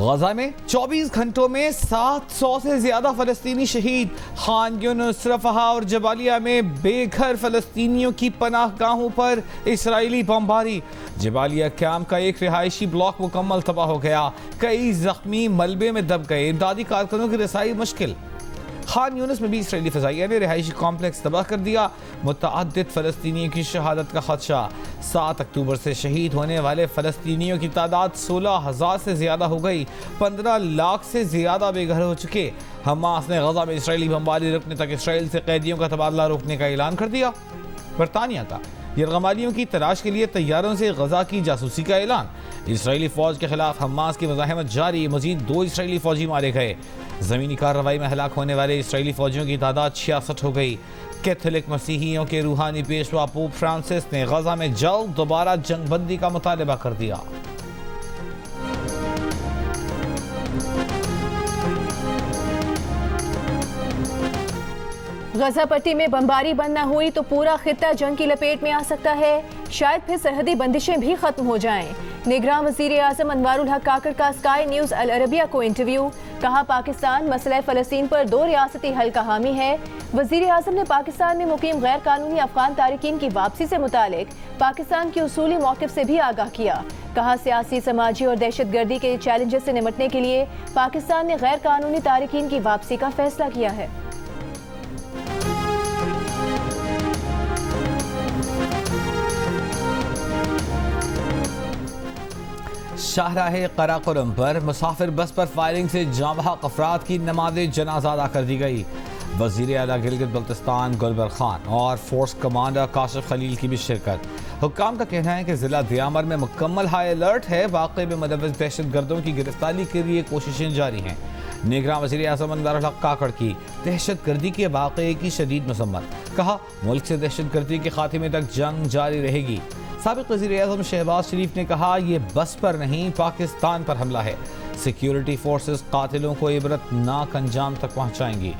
गजा में 24 घंटों में 700 से ज्यादा फलस्तीनी शहीद। खान यूनुस, रफहा और जबालिया में बेघर फलस्तीनियों की पनाहगाहों पर इसराइली बमबारी। जबालिया कैंप का एक रिहायशी ब्लॉक मुकम्मल तबाह हो गया, कई जख्मी मलबे में दब गए, इमदादी कारकुनों की रसाई मुश्किल। खान यूनुस में भी इसराइली फजाइया ने रिहायशी कॉम्प्लेक्स तबाह कर दिया, मुतअद्दिद फलस्तीनियों की शहादत का खदशा। 7 अक्टूबर से शहीद होने वाले फलस्तीनियों की तादाद 16,000 से ज्यादा हो गई, 15 लाख से ज्यादा बेघर हो चुके। हमास ने गजा में इसराइली बमबारी रुकने तक इसराइल से कैदियों का तबादला रोकने का ऐलान कर दिया। बरतानिया का यरगमालियों की तलाश के लिए तैयारों से गजा की जासूसी का ऐलान। इसराइली फौज के खिलाफ हमास की मुज़ाहमत जारी, मजीद 2 इसराइली फौजी मारे गए। ज़मीनी कार्रवाई में हलाक होने वाले इसराइली फौजियों की तादाद 66 हो गई। कैथोलिक मसीहियों के रूहानी पेशवा पोप फ्रांसिस ने गजा में जल्द दोबारा जंगबंदी का मुतालबा कर दिया। गजा पट्टी में बमबारी बंद न हुई तो पूरा खित्ता जंग की लपेट में आ सकता है, शायद फिर सरहदी बंदिशें भी खत्म हो जाएं। निगरान वजीर आज़म अनवारुल हक काकड़ का स्काई न्यूज़ अल अरबिया को इंटरव्यू। कहा पाकिस्तान मसला फ़लस्तीन पर 2 रियासती हल का हामी है। वजीर आज़म ने पाकिस्तान में मुकीम गैर कानूनी अफगान तारिकीन की वापसी से मुतालिक पाकिस्तान के उसूली मौक़िफ़ से भी आगाह किया। कहा सियासी, समाजी और दहशतगर्दी के चैलेंजेस से निपटने के लिए पाकिस्तान ने गैर कानूनी तारिकीन की वापसी का फैसला किया है। शाहराहे कराकोरम पर मुसाफिर बस पर फायरिंग से जाँ बहक अफराद की नमाज जनाजा अदा कर दी गई। वज़ीर आला गिलगित बल्तिस्तान गुलबर खान और फोर्स कमांडर काशिफ खलील की भी शिरकत। हुक्काम का कहना है कि ज़िला दियामर में मुकम्मल हाई अलर्ट है, वाक़े में मुलव्वस दहशतगर्दों की गिरफ्तारी के लिए कोशिशें जारी हैं। निगरान वज़ीर आज़म अनवारुल हक काकड़ की दहशतगर्दी के वाक़े की शदीद मसम्मत। कहा मुल्क से दहशतगर्दी के खात्मे तक जंग जारी रहेगी। साबिक़ वज़ीर आज़म शहबाज शरीफ ने कहा यह बस पर नहीं पाकिस्तान पर हमला है, सिक्योरिटी फोर्सेस कातिलों को इबरतनाक अंजाम तक पहुँचाएंगी।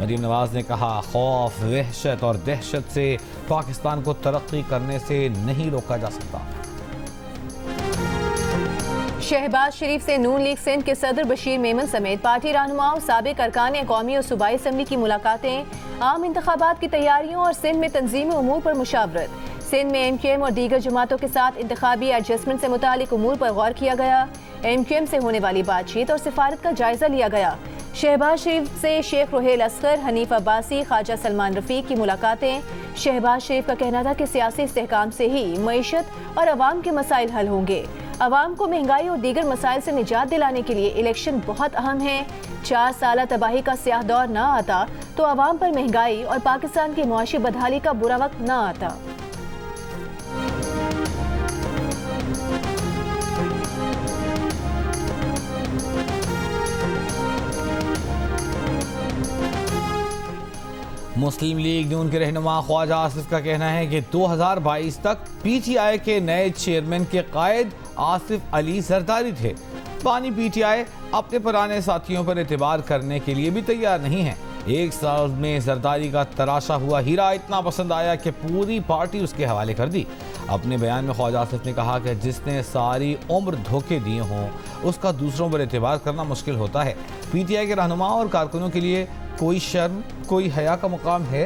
मरीम नवाज ने कहा खौफ, वहशत और दहशत से पाकिस्तान को तरक्की करने से नहीं रोका जा सकता। शहबाज शरीफ से नून लीग सिंध के सदर बशीर मेमन समेत पार्टी रहनुमाओं, साबिक़ अरकान कौमी और सूबाई असम्बली की मुलाकातें, आम इंतखाबात की तैयारियों और सिंध में तंजीमी उमूर पर मुशावरत। सिंध में MQM और दीगर जमातों के साथ इंतखाबी एडजस्टमेंट से मुतालिक उमूर पर गौर किया गया। MQM से होने वाली बातचीत और सिफारत का जायजा लिया गया। शहबाज शरीफ से शेख रोहेल असगर, हनीफ अब्बासी, ख्वाजा सलमान रफ़ीक की मुलाकातें। शहबाज शरीफ का कहना था कि सियासी इस्तेहकाम से ही मईशत और अवाम के मसाइल हल होंगे। अवाम को महंगाई और दीगर मसाइल से निजात दिलाने के लिए इलेक्शन बहुत अहम है। 4 साल तबाही का स्याह दौर ना आता तो अवाम पर महंगाई और पाकिस्तान की मुआशी बदहाली का बुरा वक्त ना आता। मुस्लिम लीग नून के रहनुमा ख्वाजा आसिफ का कहना है कि 2022 तक PTI के नए चेयरमैन के कायद आसिफ अली जरदारी थे। पानी PTI अपने पुराने साथियों पर एतबार करने के लिए भी तैयार नहीं है। 1 साल में जरदारी का तराशा हुआ हीरा इतना पसंद आया कि पूरी पार्टी उसके हवाले कर दी। अपने बयान में ख्वाजा आसिफ ने कहा कि जिसने सारी उम्र धोखे दिए हों उसका दूसरों पर एतबार करना मुश्किल होता है। PTI के रहनुमा और कारकुनों के लिए कोई शर्म, कोई हया का मुकाम है?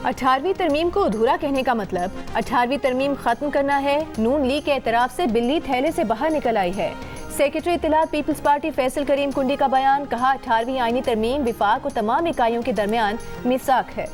अठारहवीं तरमीम को अधूरा कहने का मतलब 18वीं तरमीम खत्म करना है। नून लीग के एतराफ से बिल्ली थैले से बाहर निकल आई है। सेक्रेटरी इत्तलात पीपल्स पार्टी फैसल करीम कुंडी का बयान। कहा 18वीं आईनी तरमीम विफाक और तमाम इकाइयों के दरमियान मिसाक है।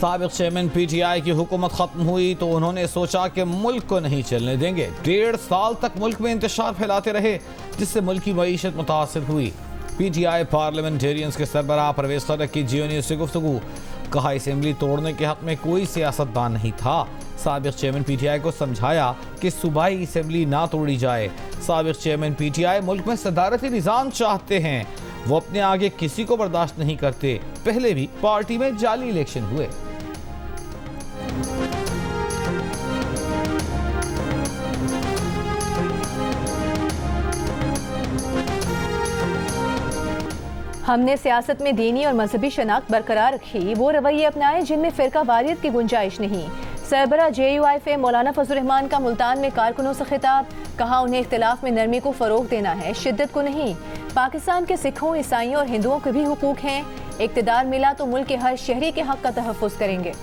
साबिक़ चेयरमैन PTI की हुकूमत खत्म हुई तो उन्होंने सोचा कि मुल्क को नहीं चलने देंगे। 1.5 साल तक मुल्क में इंतशार फैलाते रहे जिससे मुल्क की मईशत मुतासर हुई। PTI पार्लियामेंटेरियंस के सरबराह परवेज खटक की जियो न्यूज़ से गुफ्तगू। कहा असेंबली तोड़ने के हक में कोई सियासतदान नहीं था। साबिक़ चेयरमैन PTI को समझाया कि सूबाई असेंबली ना तोड़ी जाए। साबिक़ चेयरमैन PTI मुल्क में सदारती निज़ाम चाहते हैं, वो अपने आगे किसी को बर्दाश्त नहीं करते। पहले भी पार्टी में जाली इलेक्शन हुए। हमने सियासत में दीनी और मजहबी शनाख्त बरकरार रखी, वो रवैये अपनाए जिनमें फ़िरका वारियत की गुंजाइश नहीं। सरबरा JUIF मौलाना फजल रहमान का मुल्तान में कारकुनों से खिताब, कहा उन्हें इख्तिलाफ में नरमी को फ़रोग देना है, शिद्दत को नहीं। पाकिस्तान के सिखों, ईसाइयों और हिंदुओं के भी हुकूक हैं, इक़्तिदार मिला तो मुल्क के हर शहरी के हक़ का तहफ़्फ़ुज़ करेंगे।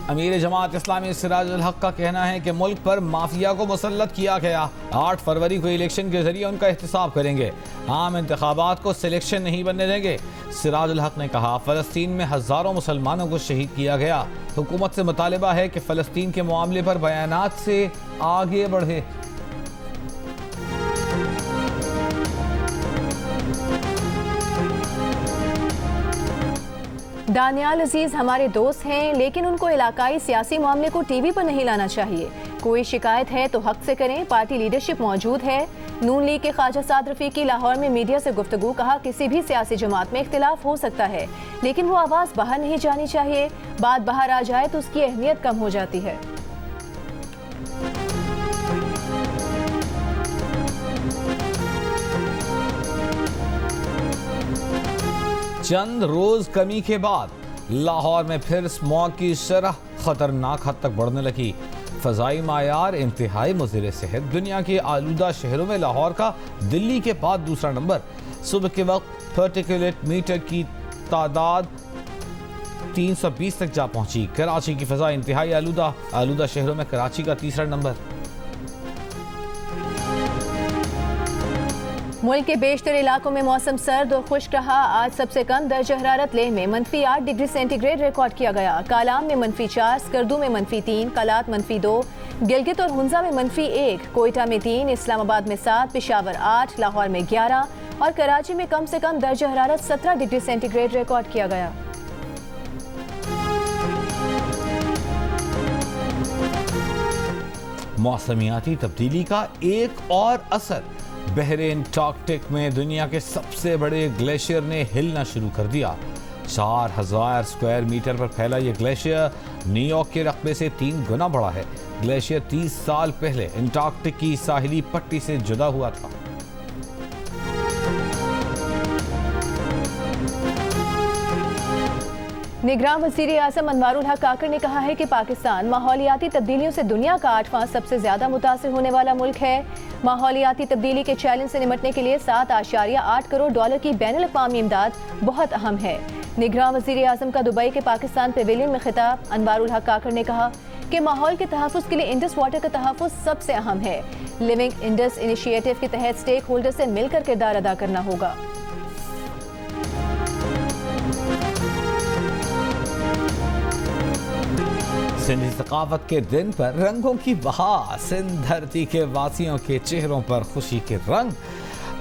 अमीर जमात इस्लामी सिराजुल हक का कहना है कि मुल्क पर माफिया को मुसल्लत किया गया। 8 फरवरी को इलेक्शन के जरिए उनका एहतसाब करेंगे, आम इंतखाबात को सिलेक्शन नहीं बनने देंगे। सिराजुल हक ने कहा, फ़लस्तीन में हज़ारों मुसलमानों को शहीद किया गया। हुकूमत से मुतालिबा है कि फ़लस्तीन के मामले पर बयानात से आगे बढ़े। दानियाल अजीज हमारे दोस्त हैं, लेकिन उनको इलाकाई सियासी मामले को टीवी पर नहीं लाना चाहिए। कोई शिकायत है तो हक से करें, पार्टी लीडरशिप मौजूद है। नून लीग के ख्वाजा साद रफीकी लाहौर में मीडिया से गुफ्तगू, कहा किसी भी सियासी जमात में इख्तिलाफ हो सकता है, लेकिन वो आवाज़ बाहर नहीं जानी चाहिए। बात बाहर आ जाए तो उसकी अहमियत कम हो जाती है। चंद रोज कमी के बाद लाहौर में फिर स्मॉग की शरह खतरनाक हद तक बढ़ने लगी। फ़ज़ाई मायार इंतहाई मुज़र सेहत, दुनिया के आलूदा शहरों में लाहौर का दिल्ली के बाद दूसरा नंबर। सुबह के वक्त पार्टिकुलेट मीटर की तादाद 320 तक जा पहुंची। कराची की फ़ज़ा इंतहाई आलूदा शहरों में कराची का तीसरा नंबर। मुल्क के बेशतर इलाकों में मौसम सर्द और खुश्क रहा। आज सबसे कम दर्जा हरारत लेह में -8 डिग्री सेंटीग्रेड रिकॉर्ड किया गया। कालाम में -4, स्कर्दू में -3, कलात -2, गिलगित और हुंजा में -1, कोयटा में 3, इस्लामाबाद में 7, पेशावर 8, लाहौर में 11 और कराची में कम से कम दर्जा हरारत 17 डिग्री सेंटीग्रेड रिकॉर्ड किया गया। मौसमियाती तब्दीली का एक और असर, बहरे अंटार्कटिक में दुनिया के सबसे बड़े ग्लेशियर ने हिलना शुरू कर दिया। 4000 स्क्वायर मीटर पर फैला ये ग्लेशियर न्यूयॉर्क के रकबे से 3 गुना बड़ा है। ग्लेशियर 30 साल पहले अंटार्कटिक की साहिली पट्टी से जुदा हुआ था। निगरान वज़ीर आज़म अनवारुल हक काकर ने कहा है कि पाकिस्तान माहौलियाती तब्दीलियों से दुनिया का 8वां सबसे ज़्यादा मुतासिर होने वाला मुल्क है। माहौलियाती तब्दीली के चैलेंज से निपटने के लिए $7.8 करोड़ की बैनुल अक़वामी इमदाद बहुत अहम है। निगरान वज़ीर आज़म का दुबई के पाकिस्तान पेवेलियन में खिताब, अनवारुल हक काकर ने कहा कि माहौल के तहफ़्फ़ुज़ के लिए इंडस वाटर का तहफ़्फ़ुज़ सबसे अहम है। लिविंग इंडस इनिशिएटिव के तहत स्टेक होल्डर से मिलकर किरदार अदा करना होगा। सिंधी सकाफत के दिन पर रंगों की बहार, सिंध धरती के वासियों के चेहरों पर खुशी के रंग।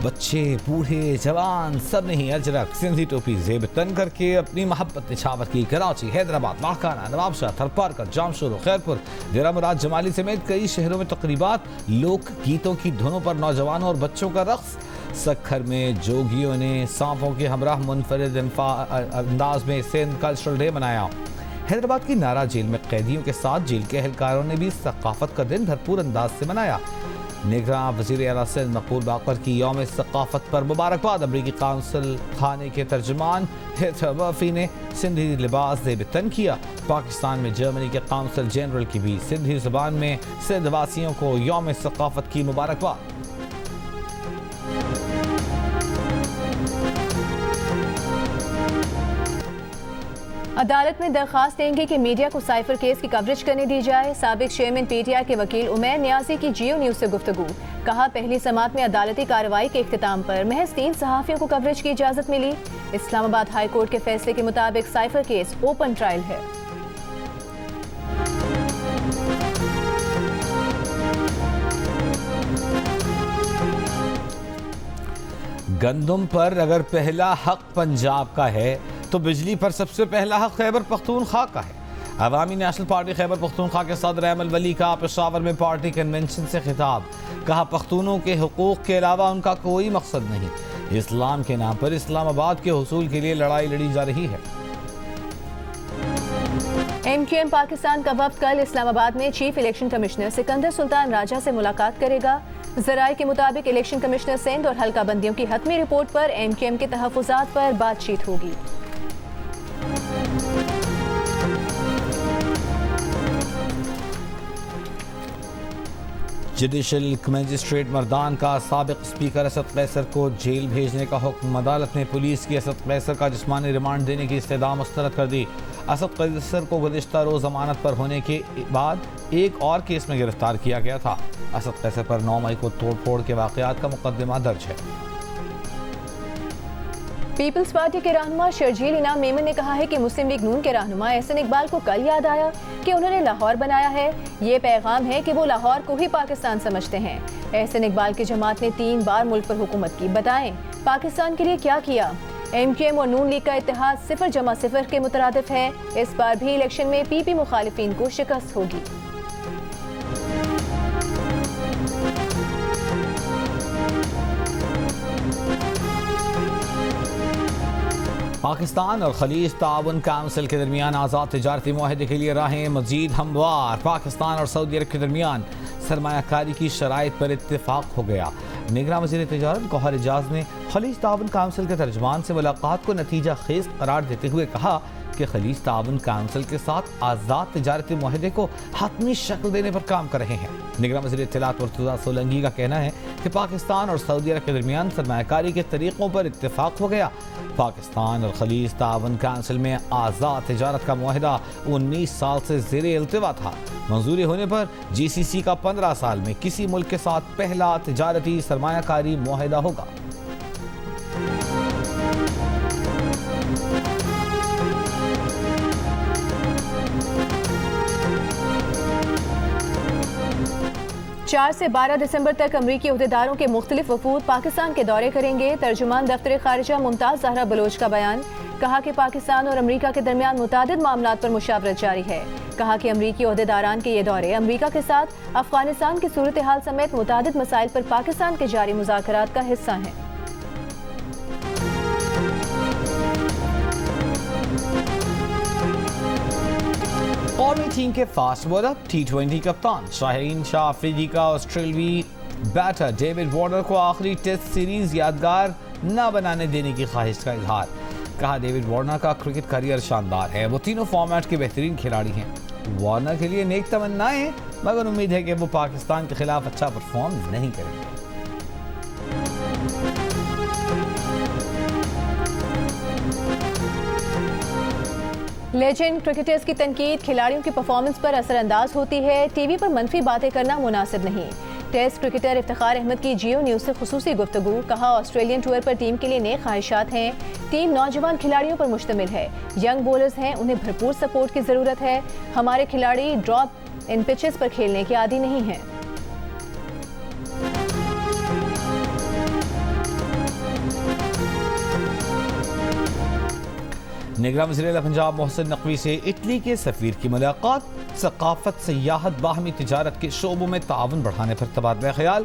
बच्चे, बूढ़े, जवान सब ने ही अजरक सिंधी टोपी जेब तन करके अपनी मोहब्बत निछावर की। कराची, हैदराबाद, लाहकाना, नवाबशाह, थरपारकर, जामशोर, खैरपुर, देरा मुराद, जमाली समेत कई शहरों में तकरीबात, लोक गीतों की धुनों पर नौजवानों और बच्चों का रक्स। सखर में जोगियों ने सांपों के हमराह मुनफरिद अंदाज में सिंध कल्चरल डे मनाया। हैदराबाद की नारा जेल में कैदियों के साथ जेल के एहलकारों ने भी सकाफत का दिन भरपूर अंदाज से मनाया। निगरान वज़ीर आला सिंध मकबूल बाकर की यौम सकाफत पर मुबारकबाद। अमरीकी काउंसिल खाने के तर्जुमान हेथर मर्फी ने सिंधी लिबास जेब तन किया। पाकिस्तान में जर्मनी के काउंसिल जनरल की भी सिंधी ज़ुबान में सिंध वासियों को यौम सकाफत की मुबारकबाद। अदालत में दरख्वास्त देंगे कि मीडिया को साइफर केस की कवरेज करने दी जाए। साबिक चेयरमैन PTI के वकील उमैर नियाज़ी की जियो न्यूज़ से गुफ्तगू, कहा पहली समात में अदालती कार्रवाई के इख्तिताम पर महज 3 सहाफ़ियों को कवरेज की इजाज़त मिली। इस्लामाबाद हाई कोर्ट के फैसले के मुताबिक साइफर केस ओपन ट्रायल है। गंदम पर अगर पहला हक पंजाब का है तो बिजली पर सबसे पहला हक खैबर पख्तूनख्वा का है। अवामी नेशनल पार्टी खैबर पख्तूनख्वा के सदर अहमद वली का पेशावर में पार्टी कन्वेंशन से खिताब, कहा पख्तूनों के हुकूक के अलावा उनका कोई मकसद नहीं। इस्लाम के नाम पर इस्लामाबाद के हुसूल के लिए लड़ाई लड़ी जा रही है। MQM पाकिस्तान का वफ्द कल इस्लामाबाद में chief election commissioner Sikandar Sultan Raja से मुलाकात करेगा। ज़राए के मुताबिक इलेक्शन कमिश्नर सिंध और हल्का बंदियों की हतमी रिपोर्ट पर MQM के तहफ़्फ़ुज़ात पर बातचीत होगी। जुडिशल मजिस्ट्रेट मर्दान का साबिक स्पीकर असद कैसर को जेल भेजने का हुक्म। अदालत ने पुलिस की असद कैसर का जिस्मानी रिमांड देने की इस्तदा मुस्तरद कर दी। असद कैसर को गुज़िश्ता रोज़ जमानत पर होने के बाद एक और केस में गिरफ्तार किया गया था। असद कैसर पर 9 मई को तोड़ फोड़ के वाक़यात का मुकदमा दर्ज है। पीपल्स पार्टी के रहनुमा शर्जील इनाम मेमन ने कहा है कि मुस्लिम लीग नून के रहनुमा एहसन इकबाल को कल याद आया कि उन्होंने लाहौर बनाया है। ये पैगाम है कि वो लाहौर को ही पाकिस्तान समझते हैं। एहसन इकबाल की जमात ने 3 बार मुल्क पर हुकूमत की, बताएं पाकिस्तान के लिए क्या किया। MQM और नून लीग का इत्तेहाद 0-0 के मुतरादिफ है। इस बार भी इलेक्शन में PP मुखालिफिन को शिकस्त होगी। पाकिस्तान और खलीज ताउन काउंसिल के दरमियान आज़ाद तजारती मुआहदे के लिए राहें मजीद हमवार। पाकिस्तान और सऊदी अरब के दरमियान सरमायाकारी की शराइत पर इत्तेफाक हो गया। निगरान वज़ीर तिजारत गौहर एजाज ने खलीज ताउन काउंसिल के तर्जमान से मुलाकात को नतीजा खेज करार देते हुए कहा कि खलीज ताउन काउंसिल के साथ आज़ाद तजारती मुआहदे को हतमी शक्ल देने पर काम कर रहे हैं। निगरान वज़ीर इत्तलात मुर्तज़ा सोलंकी का कहना है कि पाकिस्तान और सऊदी अरब के दरमियान सरमायाकारी के तरीक़ों पर इत्तेफाक हो गया। पाकिस्तान और खलीज ताउन काउंसिल में आज़ाद तजारत का मुआहदा 19 साल से ज़ेरे इल्तिवा था। मंजूरी होने पर GCC का 15 साल में किसी मुल्क के साथ पहला तजारती सरमायाकारी मुआहदा होगा। चार से 12 दिसंबर तक अमरीकी अहदेदारों के मुख्तलिफ वफूद पाकिस्तान के दौरे करेंगे। तर्जुमान दफ्तर खारिजा मुमताज़ ज़हरा बलोच का बयान। कहा कि पाकिस्तान और अमरीका के दरमियान मुतादिद मामलात पर मुशावरत जारी है। कहा कि अमरीकी अहदेदारान के ये दौरे अमरीका के साथ अफगानिस्तान की सूरत हाल समेत मुतादिद मसाइल पर पाकिस्तान के जारी मुज़ाकरात का हिस्सा हैं। कौमी टीम के फास्ट बॉलर T20 कप्तान शाहीन शाह अफरीदी का ऑस्ट्रेलवी बैटर डेविड वार्नर को आखिरी टेस्ट सीरीज यादगार न बनाने देने की ख्वाहिश का इजहार। कहा डेविड वार्नर का क्रिकेट करियर शानदार है, वो तीनों फॉर्मेट के बेहतरीन खिलाड़ी हैं। वार्नर के लिए नेक तमन्नाएं हैं, मगर उम्मीद है कि वो पाकिस्तान के खिलाफ अच्छा परफॉर्म नहीं करेंगे। लेजेंड क्रिकेटर्स की तनकीद खिलाड़ियों की परफॉर्मेंस पर असरअंदाज होती है। टीवी पर मनफी बातें करना मुनासिब नहीं। टेस्ट क्रिकेटर इफ्तिखार अहमद की जियो न्यूज़ से खुसूसी गुफ्तगू। कहा ऑस्ट्रेलियन टूर पर टीम के लिए नए ख्वाहिशात हैं। टीम नौजवान खिलाड़ियों पर मुश्तमिल है। यंग बॉलर्स हैं, उन्हें भरपूर सपोर्ट की ज़रूरत है। हमारे खिलाड़ी ड्रॉप इन पिचेस पर खेलने के आदी नहीं हैं। निगरान वज़ीर पंजाब मोहसिन नकवी से इटली के सफ़ीर की मुलाकात। सकाफत, सियाहत, बाहमी तिजारत के शोबों में ताउन बढ़ाने पर तबादला ख्याल।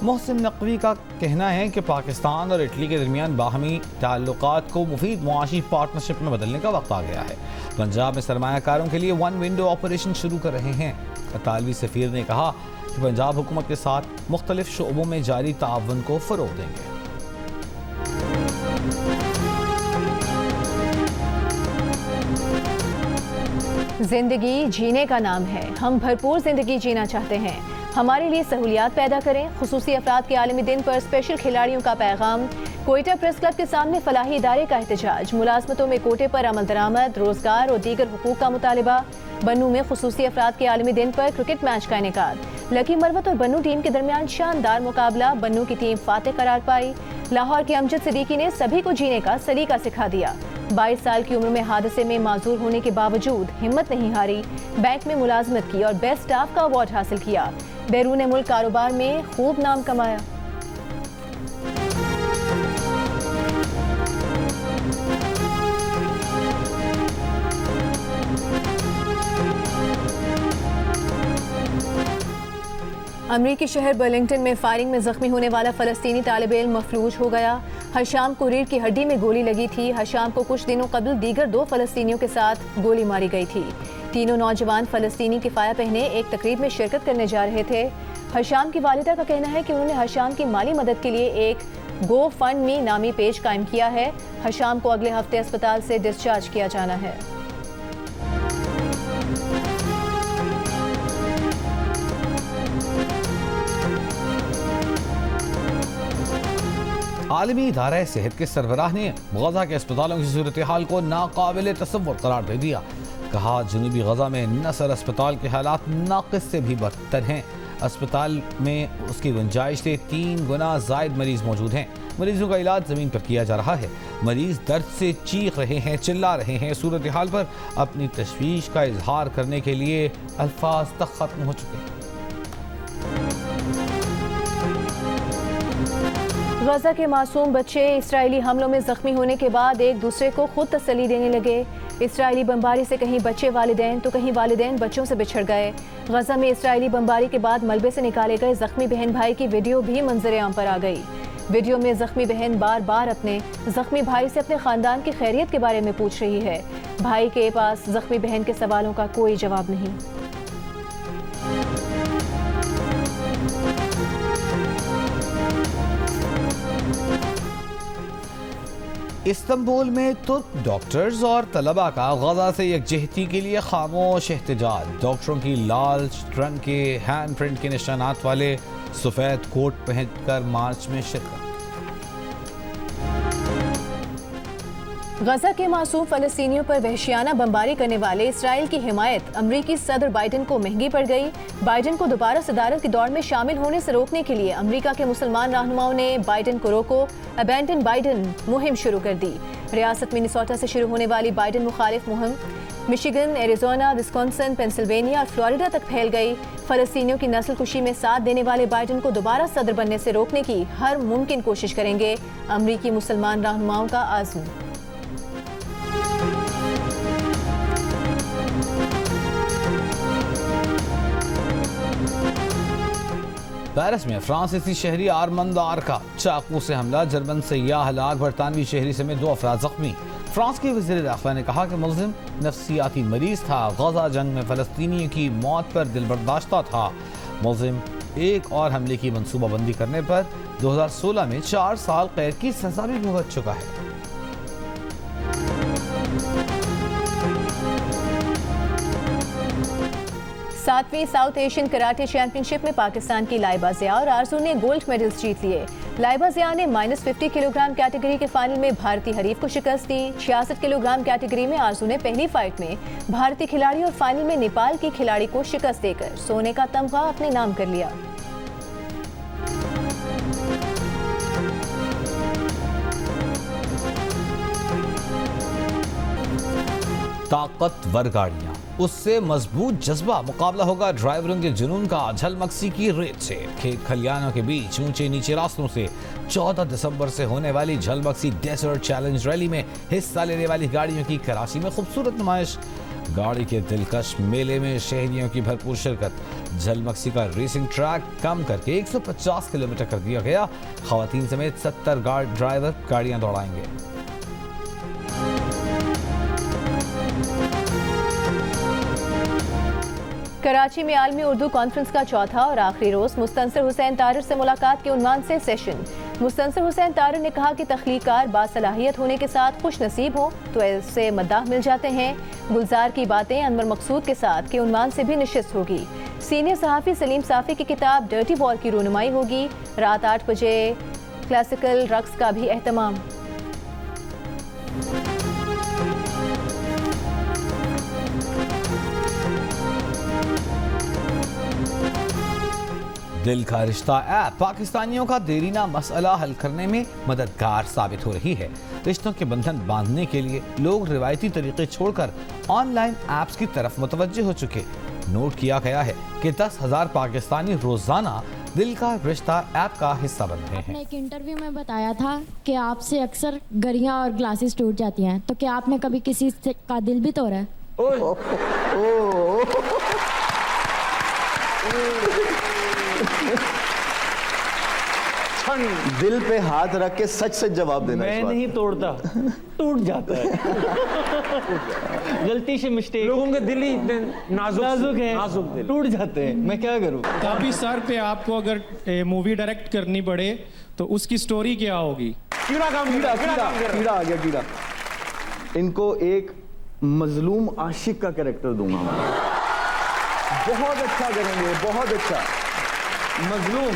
मोहसिन नकवी का कहना है कि पाकिस्तान और इटली के दरमियान बाहमी ताल्लुकात को मुफीद मुआशी पार्टनरशिप में बदलने का वक्त आ गया है। पंजाब में सरमायाकारों के लिए 1 विंडो ऑपरेशन शुरू कर रहे हैं। इतालवी सफ़ीर ने कहा कि पंजाब हुकूमत के साथ मुख्तलिफ शोबों में जारी ताउन को फ़रोग़ देंगे। जिंदगी जीने का नाम है। हम भरपूर जिंदगी जीना चाहते हैं। हमारे लिए सहूलियात पैदा करें। खुसूसी अफराद के आलमी दिन पर स्पेशल खिलाड़ियों का पैगाम। कोयटा प्रेस क्लब के सामने फलाही इदारे का एहतजाज। मुलाजमतों में कोटे पर अमल दरामद, रोजगार और दीगर हुकूक का मुतालिबा। बन्नू में खुसूसी अफराद के आलमी दिन पर क्रिकेट मैच का इनेकाद। लकी मरवत और बन्नू टीम के दरमियान शानदार मुकाबला। बन्नू की टीम फातेह करार पाई। लाहौर के अमजद सिद्दीकी ने सभी को जीने का सलीका सिखा दिया। 22 साल की उम्र में हादसे में माजूर होने के बावजूद हिम्मत नहीं हारी। बैंक में मुलाजमत की और बेस्ट स्टाफ का अवार्ड हासिल किया। बैरून मुल्क कारोबार में खूब नाम कमाया। अमरीकी शहर बर्लिंगटन में फायरिंग में जख्मी होने वाला फलस्तीनी तालिब इल्म मफलूज हो गया। हशाम को रीढ़ की हड्डी में गोली लगी थी। हशाम को कुछ दिनों कबल दीगर 2 फलस्तीनियों के साथ गोली मारी गई थी। तीनों नौजवान फलस्तीनी किफाया पहने एक तकरीब में शिरकत करने जा रहे थे। हशाम की वालिदा का कहना है कि उन्होंने हशाम की माली मदद के लिए एक गो फंड मी नामी पेज कायम किया है। हशाम को अगले हफ्ते अस्पताल से डिस्चार्ज किया जाना है। आलमी इदारा सेहत के सरबराह ने गजा के अस्पतालों की सूरत हाल को नाकाबिल तसव्वुर करार दे दिया। कहा, जनूबी गजा में नसर अस्पताल के हालात नाक़िस से भी बदतर हैं। अस्पताल में उसकी गुंजाइश से 3 गुना जायद मरीज मौजूद हैं। मरीजों का इलाज जमीन पर किया जा रहा है। मरीज दर्द से चीख रहे हैं, चिल्ला रहे हैं। सूरत हाल पर अपनी तशवीश का इजहार करने के लिए अल्फाज तक खत्म हो चुके हैं। गजा के मासूम बच्चे इसराइली हमलों में जख्मी होने के बाद एक दूसरे को खुद तसल्ली देने लगे। इसराइली बमबारी से कहीं बच्चे वालिदैन तो कहीं वालिदैन बच्चों से बिछड़ गए। गजा में इसराइली बमबारी के बाद मलबे से निकाले गए जख्मी बहन भाई की वीडियो भी मंजर आम पर आ गई। वीडियो में जख्मी बहन बार बार अपने जख्मी भाई से अपने खानदान की खैरियत के बारे में पूछ रही है। भाई के पास जख्मी बहन के सवालों का कोई जवाब नहीं। इस्तांबुल में तुर्क डॉक्टर्स और तलबा का गजा से यकजहती के लिए खामोश एहतजाज। डॉक्टरों की लाल रंग के हैंड प्रिंट के निशानात वाले सफ़ेद कोट पहनकर मार्च में शिरकत। गजा के मासूम फलस्तीनियों पर वहशियाना बमबारी करने वाले इसराइल की हिमायत अमरीकी सदर बाइडन को महंगी पड़ गई। बाइडन को दोबारा सदारत की दौड़ में शामिल होने से रोकने के लिए अमरीका के मुसलमान रहनुमाओं ने बाइडन को रोको, अबैंडन बाइडन मुहिम शुरू कर दी। रियासत मिनेसोटा से शुरू होने वाली बाइडन मुखालिफ मुहिम मिशिगन, एरिजोना, विस्कॉन्सिन, पेंसिल्वेनिया और फ्लोरिडा तक फैल गई। फलस्तीनियों की नस्ल कुशी में साथ देने वाले बाइडन को दोबारा सदर बनने से रोकने की हर मुमकिन कोशिश करेंगे। अमरीकी मुसलमान रहनुमाओं का आज़म। पेरिस में फ्रांसीसी शहरी आर्मंद आर का चाकू से हमला, जर्मन सयाह हलाक, बरतानवी शहरी समेत 2 अफराद जख्मी। फ्रांस के वज़ीर दाखिला ने कहा कि मुल्ज़िम नफ्सियाती मरीज था, गजा जंग में फलस्तीनियों की मौत पर दिल बर्दाश्ता था। मुल्ज़िम एक और हमले की मनसूबाबंदी करने पर 2016 में 4 साल कैद की सजा भी भुगत चुका है। सातवीं साउथ एशियन कराटे चैंपियनशिप में पाकिस्तान की लाइबा ज़िया और आरजू ने गोल्ड मेडल्स जीत लिए। लाइबा ज़िया ने -50 किलोग्राम कैटेगरी के फाइनल में भारतीय हरीफ को शिकस्त दी। 66 किलोग्राम कैटेगरी में आरजू ने पहली फाइट में भारतीय खिलाड़ी और फाइनल में नेपाल की खिलाड़ी को शिकस्त देकर सोने का तमगा अपने नाम कर लिया। ताकतवर गाड़ियां, उससे मजबूत जज्बा, मुकाबला होगा ड्राइवरों के जुनून का झलमक्सी की रेत से। खेत खलियानों के बीच ऊंचे नीचे रास्तों से 14 दिसंबर से होने वाली झलमक्सी डेजर्ट चैलेंज रैली में हिस्सा लेने वाली गाड़ियों की कराची में खूबसूरत नुमाइश। गाड़ी के दिलकश मेले में शहरियों की भरपूर शिरकत। झलमक्सी का रेसिंग ट्रैक कम करके 150 किलोमीटर कर दिया गया। खवातीन समेत 70 ड्राइवर गाड़ियां दौड़ाएंगे। कराची में आलमी उर्दू कॉन्फ्रेंस का चौथा और आखिरी रोज मुस्तंसर हुसैन तारिर से मुलाकात के उन्वान से सेशन। मुस्तंसर हुसैन तारिर ने कहा कि तख्लीकार बासलाहियत होने के साथ खुश नसीब हो तो ऐसे मद्दाह मिल जाते हैं। गुलजार की बातें अनवर मकसूद के साथ के उन्वान से भी नशिस्त होगी। सीनियर सहाफ़ी सलीम साफ़ी की किताब डर्टी वॉर की रूनुमाई होगी। रात 8 बजे क्लासिकल रक्स का भी एहतमाम। दिल का रिश्ता ऐप पाकिस्तानियों का देरीना मसला हल करने में मददगार साबित हो रही है। रिश्तों के बंधन बांधने के लिए लोग रिवायती तरीके छोड़कर ऑनलाइन ऐप्स की तरफ मुतवज्जे हो चुके। नोट किया गया है कि 10,000 पाकिस्तानी रोजाना दिल का रिश्ता ऐप का हिस्सा बन रहे हैं। एक इंटरव्यू में बताया था कि आपसे अक्सर गरियां और ग्लासेस टूट जाती हैं, तो क्या आपने कभी किसी का दिल भी तोड़ा है? दिल पे हाथ रख के सच सच जवाब देना। मैं नहीं तोड़ता, टूट जाता है। गलती से मिस्टेक। लोगों के दिल ही इतने नाजुक है, नाजुक दिल, टूट जाते हैं। मैं क्या करूं? काफी सर पे आपको अगर मूवी डायरेक्ट करनी पड़े तो उसकी स्टोरी क्या होगी? कीड़ा काम कर रहा है। कीड़ा आ गया, कीड़ा। इनको एक मजलूम आशिक का कैरेक्टर दूंगा मैं। बहुत अच्छा करेंगे, बहुत अच्छा। मजलूम।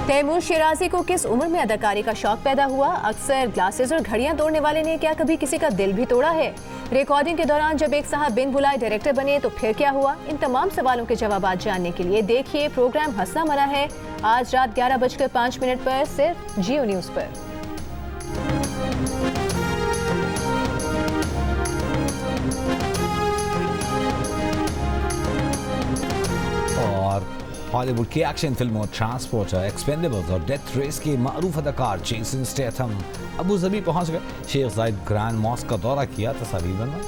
तैमूर शिराजी को किस उम्र में अदाकारी का शौक पैदा हुआ? अक्सर ग्लासेस और घड़ियां तोड़ने वाले ने क्या कभी किसी का दिल भी तोड़ा है? रिकॉर्डिंग के दौरान जब एक साहब बिन बुलाए डायरेक्टर बने तो फिर क्या हुआ? इन तमाम सवालों के जवाब जानने के लिए देखिए प्रोग्राम हंसना मना है आज रात 11:05 पर सिर्फ जियो न्यूज पर। और हॉलीवुड की एक्शन फिल्मों ट्रांसपोर्टर, एक्सपेंडेबल्स और डेथ रेस के मारूफ अदाकार जेसन स्टेथम अबू धाबी पहुंच गए। शेख जायद ग्रैंड मॉस्क का दौरा किया, तस्वीर बनवाई।